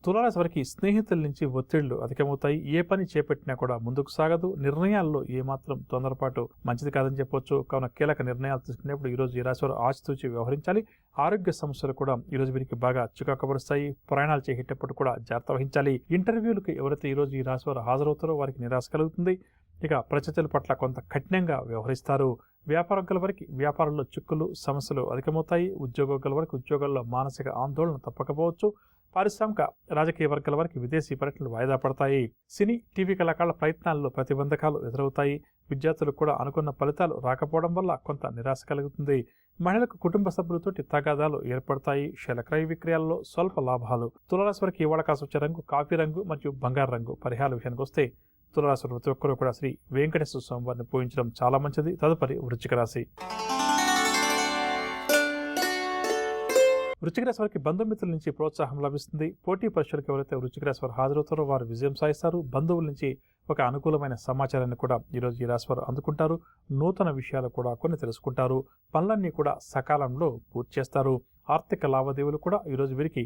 తులారాశి వారికి స్నేహితుల నుంచి ఒత్తిళ్లు అధికమవుతాయి. ఏ పని చేపట్టినా కూడా ముందుకు సాగదు. నిర్ణయాల్లో ఏమాత్రం తొందరపాటు మంచిది కాదని చెప్పొచ్చు. కావున కీలక నిర్ణయాలు తీసుకునేప్పుడు ఈరోజు ఈ రాశి వారు ఆచితూచి వ్యవహరించాలి. ఆరోగ్య సమస్యలు కూడా ఈరోజు వీరికి బాగా చికాకుపరుస్తాయి. ప్రయాణాలు చేసేటప్పుడు కూడా జాగ్రత్త వహించాలి. ఇంటర్వ్యూలకు ఎవరైతే ఈరోజు ఈ రాశి వారు హాజరవుతారో వారికి నిరాశ కలుగుతుంది. ఇక ప్రత్యర్థుల పట్ల కొంత కఠినంగా వ్యవహరిస్తారు. వ్యాపారస్తుల వారికి వ్యాపారంలో చిక్కులు సమస్యలు అధికమవుతాయి. ఉద్యోగుల వారికి ఉద్యోగాల్లో మానసిక ఆందోళన తప్పకపోవచ్చు. పారిశ్రామిక రాజకీయ వర్గాల వారికి విదేశీ పర్యటనలు వాయిదా పడతాయి. సినీ టీవీ కళాకారుల ప్రయత్నాల్లో ప్రతిబంధకాలు ఎదురవుతాయి. విద్యార్థులకు కూడా అనుకున్న ఫలితాలు రాకపోవడం వల్ల కొంత నిరాశ కలుగుతుంది. మహిళలకు కుటుంబ సభ్యులతోటి తగాదాలు ఏర్పడతాయి. క్రయ విక్రయాల్లో స్వల్ప లాభాలు. తులారాశి వారికి ఇవాళ కాసొచ్చే రంగు కాఫీ రంగు మరియు బంగారు రంగు. పరిహార విషయానికి వస్తే తులారాశి ప్రతి ఒక్కరూ కూడా శ్రీ వెంకటేశ్వర స్వామి వారిని పూజించడం చాలా మంచిది. తదుపరి వృశ్చిక రాశి. వృశ్చిక రాశి వారికి బంధుమిత్రుల నుంచి ప్రోత్సాహం లభిస్తుంది. పోటీ పరీక్షలకు ఎవరైతే వృశ్చిక రాశి వారు హాజరవుతారో వారు విజయం సాధిస్తారు. బంధువుల నుంచి ఒక అనుకూలమైన సమాచారాన్ని కూడా ఈరోజు ఈ రాశి వారు అందుకుంటారు. నూతన విషయాలు కూడా కొన్ని తెలుసుకుంటారు. పనులన్నీ కూడా సకాలంలో పూర్తి చేస్తారు. ఆర్థిక లావాదేవీలు కూడా ఈరోజు వీరికి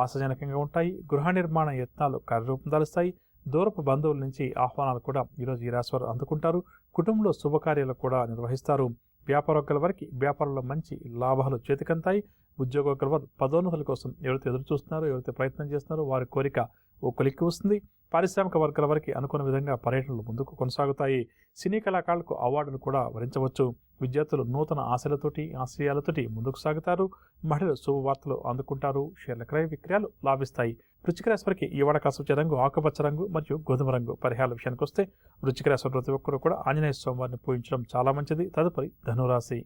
ఆశాజనకంగా ఉంటాయి. గృహ నిర్మాణ యత్నాలు కార్యరూపం దాలుస్తాయి. దూరపు బంధువుల నుంచి ఆహ్వానాలు కూడా ఈరోజు ఈ రాశి వారు అందుకుంటారు. కుటుంబంలో శుభకార్యాలు కూడా నిర్వహిస్తారు. వ్యాపారస్తుల వారికి వ్యాపారంలో మంచి లాభాలు చేతికంతాయి. ఉద్యోగస్తుల వారు పదోన్నతుల కోసం ఎవరైతే ఎదురు చూస్తున్నారో ఎవరైతే ప్రయత్నం చేస్తున్నారో వారి కోరిక ఓ కొలిక్కి వస్తుంది. పారిశ్రామిక వర్గాల వారికి అనుకున్న విధంగా పర్యటనలు ముందుకు కొనసాగుతాయి. సినీ కళాకారులకు అవార్డులు కూడా వరించవచ్చు. విద్యార్థులు నూతన ఆశలతోటి ఆశయాలతోటి ముందుకు సాగుతారు. మహిళలు శుభవార్తలు అందుకుంటారు. షేర్ల క్రయ విక్రయాలు లాభిస్తాయి. వృశ్చిక రాశి వారికి ఈ వాడ కాసొచ్చే రంగు ఆకుపచ్చ రంగు మరియు గోధుమ రంగు. పరిహార విషయానికి వస్తే వృశ్చిక రాశి ప్రతి ఒక్కరు కూడా ఆంజనేయ స్వామి వారిని పూజించడం చాలా మంచిది. తదుపరి ధనురాశి.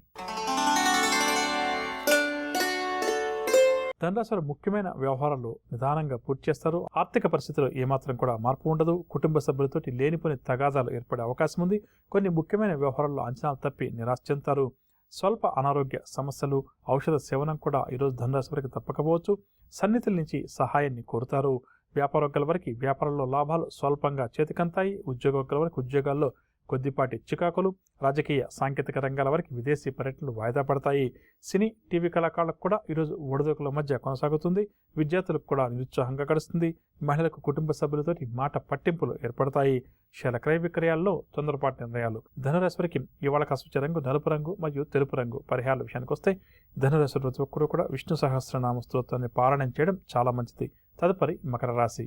ధనురాశి ముఖ్యమైన వ్యవహారాలు నిదానంగా పూర్తి చేస్తారు. ఆర్థిక పరిస్థితుల్లో ఏమాత్రం కూడా మార్పు ఉండదు. కుటుంబ సభ్యులతోటి లేనిపోని తగాదాలు ఏర్పడే అవకాశం ఉంది. కొన్ని ముఖ్యమైన వ్యవహారాల్లో అంచనాలు తప్పి నిరాశ చెందుతారు. స్వల్ప అనారోగ్య సమస్యలు ఔషధ సేవనం కూడా ఈరోజు ధనురాశి వారికి తప్పకపోవచ్చు. సన్నిహితుల నుంచి సహాయాన్ని కోరుతారు. వ్యాపారస్తుల వారికి వ్యాపారంలో లాభాలు స్వల్పంగా చేతికంతాయి. ఉద్యోగస్తుల వారికి ఉద్యోగాల్లో కొద్దిపాటి చికాకులు. రాజకీయ సాంకేతిక రంగాల వారికి విదేశీ పర్యటనలు వాయిదా పడతాయి. సినీ టీవీ కళాకారులకు కూడా ఈరోజు ఒడిదొడుకుల మధ్య కొనసాగుతుంది. విద్యార్థులకు కూడా నిరుత్సాహంగా గడుస్తుంది. మహిళలకు కుటుంబ సభ్యులతోటి మాట పట్టింపులు ఏర్పడతాయి. క్రయ విక్రయాల్లో తొందరపాటు నిర్ణయాలు. ధనురాశి వారికి ఇవాళ కాసొచ్చే రంగు నలుపు రంగు మరియు తెలుపు రంగు. పరిహార విషయానికి వస్తే ధనురాశి ప్రతి ఒక్కరూ కూడా విష్ణు సహస్రనామ స్తోత్రాన్ని పారాయణం చేయడం చాలా మంచిది. తదుపరి మకర రాశి.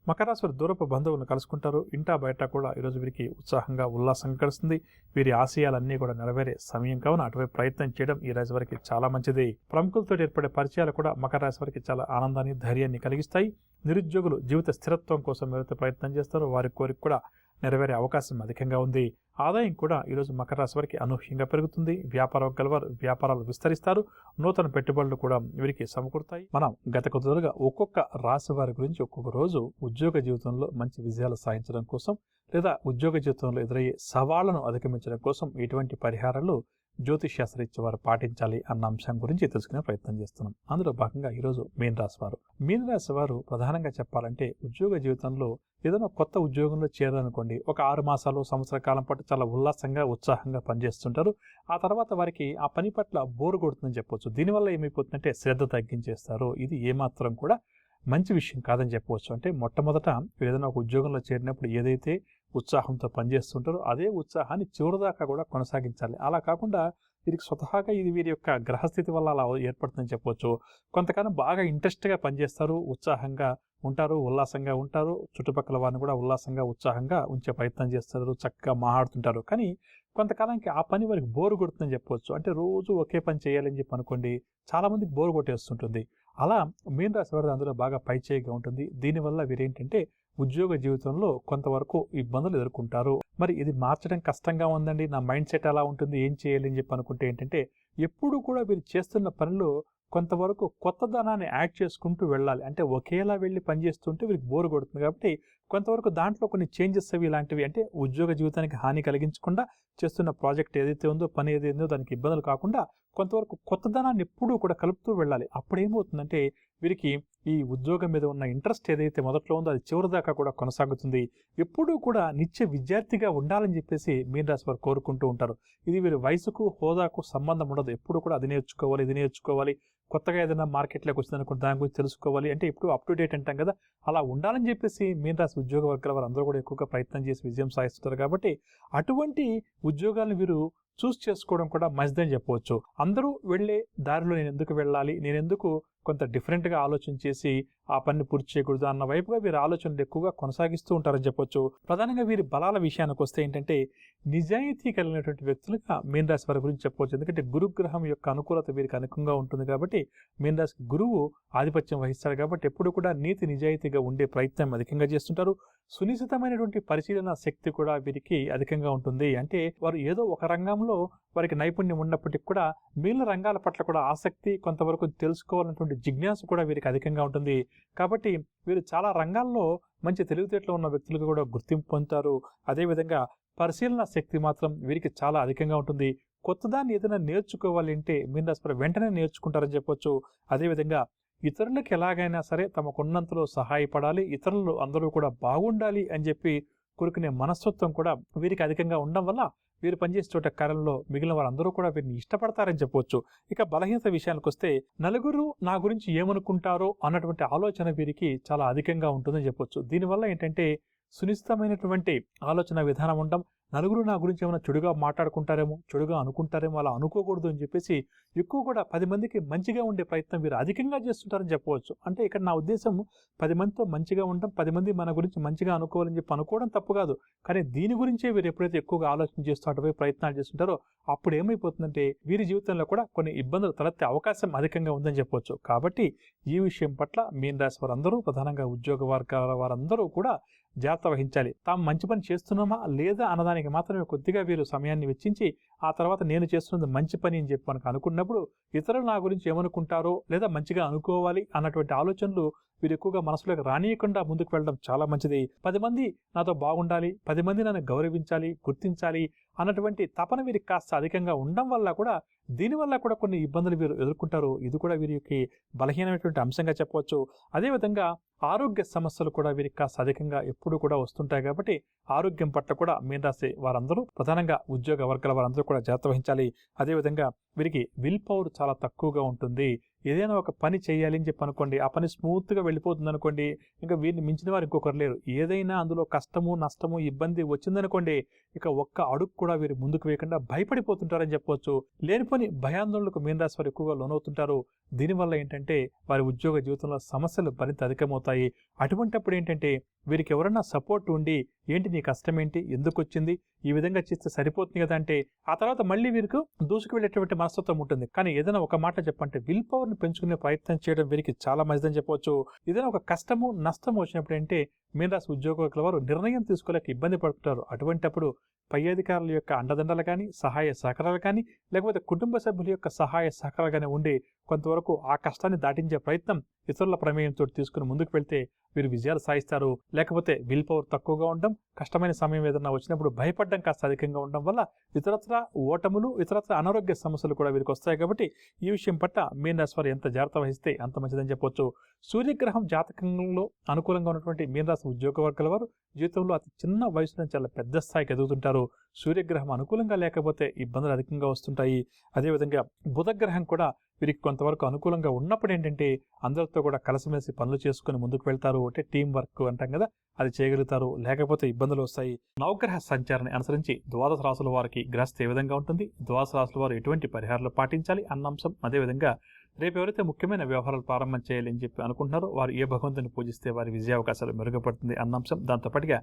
మకర రాశి వారు దూరపు బంధువులను కలుసుకుంటారు. ఇంటా బయట కూడా ఈరోజు వీరికి ఉత్సాహంగా ఉల్లాసంగా గడుస్తుంది. వీరి ఆశయాలన్నీ కూడా నెరవేరే సమయం కావున అటువైపు ప్రయత్నం చేయడం ఈ రాశి వారికి చాలా మంచిది. ప్రముఖులతో ఏర్పడే పరిచయాలు కూడా మకర రాశి వారికి చాలా ఆనందాన్ని ధైర్యాన్ని కలిగిస్తాయి. నిరుద్యోగులు జీవిత స్థిరత్వం కోసం ఎవరైతే ప్రయత్నం చేస్తారో వారి కోరిక కూడా నెరవేరే అవకాశం అధికంగా ఉంది. ఆదాయం కూడా ఈరోజు మకర రాశి వారికి అనూహ్యంగా పెరుగుతుంది. వ్యాపారస్తుల వారు వ్యాపారాలు విస్తరిస్తారు. నూతన పెట్టుబడులు కూడా వీరికి సమకూరుతాయి. మనం గత కొద్దిగా ఒక్కొక్క రాశి వారి గురించి ఒక్కొక్క రోజు ఉద్యోగ జీవితంలో మంచి విజయాలు సాధించడం కోసం లేదా ఉద్యోగ జీవితంలో ఎదురయ్యే సవాళ్లను అధిగమించడం కోసం ఎటువంటి పరిహారాలు జ్యోతిష్శాస్త్రరీత్యా వారు పాటించాలి అన్న అంశం గురించి తెలుసుకునే ప్రయత్నం చేస్తున్నాం. అందులో భాగంగా ఈరోజు మీన రాశి వారు. మీన రాశి వారు ప్రధానంగా చెప్పాలంటే ఉద్యోగ జీవితంలో ఏదైనా కొత్త ఉద్యోగంలో చేరాలనుకోండి, ఒక 6 మాసాలు సంవత్సర కాలం పాటు చాలా ఉల్లాసంగా ఉత్సాహంగా పనిచేస్తుంటారు. ఆ తర్వాత వారికి ఆ పని పట్ల బోరు కొడుతుందని చెప్పవచ్చు. దీనివల్ల ఏమైపోతుందంటే శ్రద్ధ తగ్గించేస్తారు. ఇది ఏమాత్రం కూడా మంచి విషయం కాదని చెప్పవచ్చు. అంటే మొట్టమొదట ఏదైనా ఒక ఉద్యోగంలో చేరినప్పుడు ఏదైతే ఉత్సాహంతో పనిచేస్తుంటారో అదే ఉత్సాహాన్ని చివరిదాకా కూడా కొనసాగించాలి. అలా కాకుండా వీరికి స్వతహాగా ఇది వీరి యొక్క గ్రహస్థితి వల్ల అలా ఏర్పడుతుందని చెప్పవచ్చు. కొంతకాలం బాగా ఇంట్రెస్ట్గా పనిచేస్తారు, ఉత్సాహంగా ఉంటారు, ఉల్లాసంగా ఉంటారు. చుట్టుపక్కల వారిని కూడా ఉల్లాసంగా ఉత్సాహంగా ఉంచే ప్రయత్నం చేస్తారు, చక్కగా మాట్లాడుతుంటారు. కానీ కొంతకాలానికి ఆ పని వారికి బోరు కొడుతుందని చెప్పవచ్చు. అంటే రోజు ఒకే పని చేయాలని చెప్పి అనుకోండి, చాలా మందికి బోరు కొట్టేస్తుంటుంది. అలా మీన రాశి వారి అందులో బాగా పైచేయిగా ఉంటుంది. దీనివల్ల వీరేంటంటే ఉద్యోగ జీవితంలో కొంతవరకు ఇబ్బందులు ఎదుర్కొంటారు. మరి ఇది మార్చడం కష్టంగా ఉందండి, నా మైండ్ సెట్ ఎలా ఉంటుంది, ఏం చేయాలి అని చెప్పి అనుకుంటే ఏంటంటే ఎప్పుడు కూడా వీరు చేస్తున్న పనిలో కొంతవరకు కొత్తదనాన్ని యాడ్ చేసుకుంటూ వెళ్ళాలి. అంటే ఒకేలా వెళ్ళి పనిచేస్తుంటే వీరికి బోరు కొడుతుంది. కాబట్టి కొంతవరకు దాంట్లో కొన్ని చేంజెస్ అవి ఇలాంటివి, అంటే ఉద్యోగ జీవితానికి హాని కలిగించకుండా చేస్తున్న ప్రాజెక్ట్ ఏదైతే ఉందో, పని ఏదైందో దానికి ఇబ్బందులు కాకుండా కొంతవరకు కొత్తదనాన్ని ఎప్పుడూ కూడా కలుపుతూ వెళ్ళాలి. అప్పుడు ఏమవుతుందంటే వీరికి ఈ ఉద్యోగం మీద ఉన్న ఇంట్రెస్ట్ ఏదైతే మొదట్లో ఉందో అది చివరి దాకా కూడా కొనసాగుతుంది. ఎప్పుడూ కూడా నిత్య విద్యార్థిగా ఉండాలని చెప్పేసి మీన రాశి వారు కోరుకుంటూ ఉంటారు. ఇది వీరి వయసుకు హోదాకు సంబంధం ఉండదు. ఎప్పుడు కూడా అది నేర్చుకోవాలి, ఇది నేర్చుకోవాలి, కొత్తగా ఏదైనా మార్కెట్లోకి వచ్చిందనుకోండి, దాని గురించి తెలుసుకోవాలి అంటే ఇప్పుడు అప్ టు డేట్ అంటాం కదా, అలా ఉండాలని చెప్పేసి మీన రాశి ఉద్యోగ వర్గాల వారు అందరూ కూడా ఎక్కువగా ప్రయత్నం చేసి విజయం సాధిస్తుంటారు. కాబట్టి అటువంటి ఉద్యోగాలను వీరు చూస్ చేసుకోవడం కూడా మంచిదని చెప్పవచ్చు. అందరూ వెళ్ళే దారిలో నేను ఎందుకు వెళ్ళాలి, నేను ఎందుకు కొంత డిఫరెంట్గా ఆలోచన చేసి ఆ పనిని పూర్తి చేయకూడదు అన్న వైపుగా వీరి ఆలోచనలు ఎక్కువగా కొనసాగిస్తూ ఉంటారని చెప్పొచ్చు. ప్రధానంగా వీరి బలాల విషయానికి వస్తే ఏంటంటే నిజాయితీ కలిగినటువంటి వ్యక్తులుగా మీన రాశి వారి గురించి చెప్పవచ్చు. ఎందుకంటే గురుగ్రహం యొక్క అనుకూలత వీరికి అనుకూలంగా ఉంటుంది కాబట్టి మీన రాశికి గురువు ఆధిపత్యం వహిస్తారు కాబట్టి ఎప్పుడు కూడా నీతి నిజాయితీగా ఉండే ప్రయత్నం అధికంగా చేస్తుంటారు. సునిశ్చితమైనటువంటి పరిశీలన శక్తి కూడా వీరికి అధికంగా ఉంటుంది. అంటే వారు ఏదో ఒక రంగంలో వారికి నైపుణ్యం ఉన్నప్పటికీ కూడా మిగిలిన రంగాల పట్ల కూడా ఆసక్తి, కొంతవరకు తెలుసుకోవాలన్నటువంటి జిజ్ఞాస కూడా వీరికి అధికంగా ఉంటుంది. కాబట్టి వీరు చాలా రంగాల్లో మంచి తెలివితేటలు ఉన్న వ్యక్తులుగా కూడా గుర్తింపు పొందుతారు. అదేవిధంగా పరిశీలన శక్తి మాత్రం వీరికి చాలా అధికంగా ఉంటుంది. కొత్తదాన్ని ఏదైనా నేర్చుకోవాలి అంటే మీన రాశి వారు వెంటనే నేర్చుకుంటారని చెప్పొచ్చు. అదేవిధంగా ఇతరులకు ఎలాగైనా సరే తమకున్నంతలో సహాయపడాలి, ఇతరులు అందరూ కూడా బాగుండాలి అని చెప్పి కోరుకునే మనస్తత్వం కూడా వీరికి అధికంగా ఉండడం వల్ల వీరు పనిచేసే చోట కార్యంలో మిగిలిన వారందరూ కూడా వీరిని ఇష్టపడతారని చెప్పవచ్చు. ఇక బలహీనత విషయానికి వస్తే నలుగురు నా గురించి ఏమనుకుంటారో అన్నటువంటి ఆలోచన వీరికి చాలా అధికంగా ఉంటుందని చెప్పొచ్చు. దీనివల్ల ఏంటంటే సునిశ్చితమైనటువంటి ఆలోచన విధానం ఉండడం, నలుగురు నా గురించి ఏమైనా చెడుగా మాట్లాడుకుంటారేమో, చెడుగా అనుకుంటారేమో, అలా అనుకోకూడదు అని చెప్పేసి ఎక్కువ కూడా 10 మందికి మంచిగా ఉండే ప్రయత్నం వీరు అధికంగా చేస్తుంటారని చెప్పవచ్చు. అంటే ఇక్కడ నా ఉద్దేశం 10 మందితో మంచిగా ఉండడం, 10 మంది మన గురించి మంచిగా అనుకోవాలని చెప్పి అనుకోవడం తప్పు కాదు. కానీ దీని గురించే వీరు ఎప్పుడైతే ఎక్కువగా ఆలోచన చేస్తూ అటువైపు ప్రయత్నాలు చేస్తుంటారో అప్పుడు ఏమైపోతుందంటే వీరి జీవితంలో కూడా కొన్ని ఇబ్బందులు తలెత్తే అవకాశం అధికంగా ఉందని చెప్పవచ్చు. కాబట్టి ఈ విషయం పట్ల మీన రాశి వారందరూ, ప్రధానంగా ఉద్యోగ వర్గాల వారందరూ కూడా జాగ్రత్త వహించాలి. తాము మంచి పని చేస్తున్నామా లేదా అన్నదానికి మాత్రమే కొద్దిగా వీరు సమయాన్ని వెచ్చించి ఆ తర్వాత నేను చేస్తున్నది మంచి పని అని చెప్పి మనకు అనుకున్నప్పుడు ఇతరులు నా గురించి ఏమనుకుంటారో లేదా మంచిగా అనుకోవాలి అన్నటువంటి ఆలోచనలు వీరు ఎక్కువగా మనసులోకి రానియకుండా ముందుకు వెళ్ళడం చాలా మంచిది. 10 మంది నాతో బాగుండాలి, 10 మంది నన్ను గౌరవించాలి, గుర్తించాలి అన్నటువంటి తపన వీరికి కాస్త అధికంగా ఉండడం వల్ల కూడా దీనివల్ల కూడా కొన్ని ఇబ్బందులు వీరు ఎదుర్కొంటారు. ఇది కూడా వీరికి బలహీనమైనటువంటి అంశంగా చెప్పవచ్చు. అదేవిధంగా ఆరోగ్య సమస్యలు కూడా వీరికి కాస్త అధికంగా ఎప్పుడు కూడా వస్తుంటాయి. కాబట్టి ఆరోగ్యం పట్ల కూడా మీన రాశి వారందరూ, ప్రధానంగా ఉద్యోగ వర్గాల వారందరూ కూడా జాగ్రత్త వహించాలి. అదేవిధంగా వీరికి విల్ పవర్ చాలా తక్కువగా ఉంటుంది. ఏదైనా ఒక పని చేయాలి అని చెప్పి అనుకోండి, ఆ పని స్మూత్గా వెళ్ళిపోతుంది అనుకోండి, ఇంకా వీరిని మించిన వారు ఇంకొకరు లేరు. ఏదైనా అందులో కష్టము, నష్టము, ఇబ్బంది వచ్చిందనుకోండి, ఇక ఒక్క అడుగు కూడా వీరు ముందుకు వేయకుండా భయపడిపోతుంటారని చెప్పవచ్చు. లేనిపోని భయాందోళనకు మీన రాశి వారు ఎక్కువగా లోనవుతుంటారు. దీనివల్ల ఏంటంటే వారి ఉద్యోగ జీవితంలో సమస్యలు మరింత అధికమవుతాయి. అటువంటిప్పుడు ఏంటంటే వీరికి ఎవరన్నా సపోర్ట్ ఉండి, ఏంటి నీ కష్టం ఏంటి, ఎందుకు వచ్చింది, ఈ విధంగా చేస్తే సరిపోతుంది కదా అంటే ఆ తర్వాత మళ్ళీ వీరికి దూసుకు వెళ్ళేటువంటి మనస్తత్వం ఉంటుంది. కానీ ఏదైనా ఒక మాట చెప్పంటే విల్ పవర్ని పెంచుకునే ప్రయత్నం చేయడం వీరికి చాలా మంచిదని చెప్పవచ్చు. ఏదైనా ఒక కష్టము, నష్టము వచ్చినప్పుడు అంటే మీన రాశి ఉద్యోగుల వారు నిర్ణయం తీసుకోలేక ఇబ్బంది పడుతుంటారు. అటువంటిప్పుడు పై అధికారుల యొక్క అండదండలు కానీ, సహాయ సహకారాలు కానీ, లేకపోతే కుటుంబ సభ్యుల యొక్క సహాయ సహకారాలు కానీ ఉండి కొంతవరకు ఆ కష్టాన్ని దాటించే ప్రయత్నం ఇతరుల ప్రమేయంతో తీసుకుని ముందుకు వెళ్తే వీరు విజయాలు సాధిస్తారు. లేకపోతే విల్ పవర్ తక్కువగా ఉండడం, కష్టమైన సమయం ఏదైనా వచ్చినప్పుడు భయపడడం కాస్త అధికంగా ఉండడం వల్ల ఇతరత్ర ఓటములు, ఇతరత్ర అనారోగ్య సమస్యలు కూడా వీరికి వస్తాయి. కాబట్టి ఈ విషయం పట్ల మీన రాశి వారు ఎంత జాగ్రత్త వహిస్తే అంత మంచిదని చెప్పవచ్చు. సూర్యగ్రహం జాతకంలో అనుకూలంగా ఉన్నటువంటి మీన రాశి ఉద్యోగ వర్గాల వారు జీవితంలో అతి చిన్న వయసులో చాలా పెద్ద స్థాయికి ఎదుగుతుంటారు. సూర్యగ్రహం అనుకూలంగా లేకపోతే ఇబ్బందులు అధికంగా వస్తుంటాయి. అదేవిధంగా బుధగ్రహం కూడా వీరికి కొంతవరకు అనుకూలంగా ఉన్నప్పుడు ఏంటంటే అందరితో కూడా కలిసిమెలిసి పనులు చేసుకుని ముందుకు వెళ్తారు. అంటే టీం వర్క్ అంటాం కదా, అది చేయగలుగుతారు. లేకపోతే ఇబ్బందులు వస్తాయి. నవగ్రహ సంచారాన్ని అనుసరించి ద్వాదశ రాశుల వారికి గ్రహస్థ ఏ విధంగా ఉంటుంది, ద్వాదశ రాశుల వారు ఎటువంటి పరిహారాలు పాటించాలి అన్న అంశం, అదేవిధంగా రేపు ఎవరైతే ముఖ్యమైన వ్యవహారాలు ప్రారంభం చేయాలి అని చెప్పి అనుకుంటున్నారో వారు ఏ భగవంతుని పూజిస్తే వారి విజయావకాశాలు మెరుగుపడుతుంది అన్న అంశం, దాంతోపాటుగా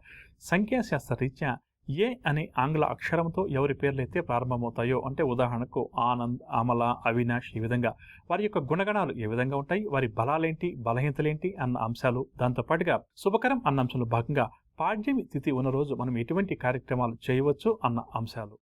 సంఖ్యాశాస్త్ర రీత్యా ఏ అనే ఆంగ్ల అక్షరంతో ఎవరి పేర్లు అయితే ప్రారంభమవుతాయో, అంటే ఉదాహరణకు ఆనంద్, అమల, అవినాష్, ఈ విధంగా వారి యొక్క గుణగణాలు ఏ విధంగా ఉంటాయి, వారి బలాలేంటి, బలహీనతలేంటి అన్న అంశాలు, దాంతోపాటుగా శుభకరం అన్న అంశంలో భాగంగా పాడ్యమి తిథి ఉన్న రోజు మనం ఎటువంటి కార్యక్రమాలు చేయవచ్చు అన్న అంశాలు.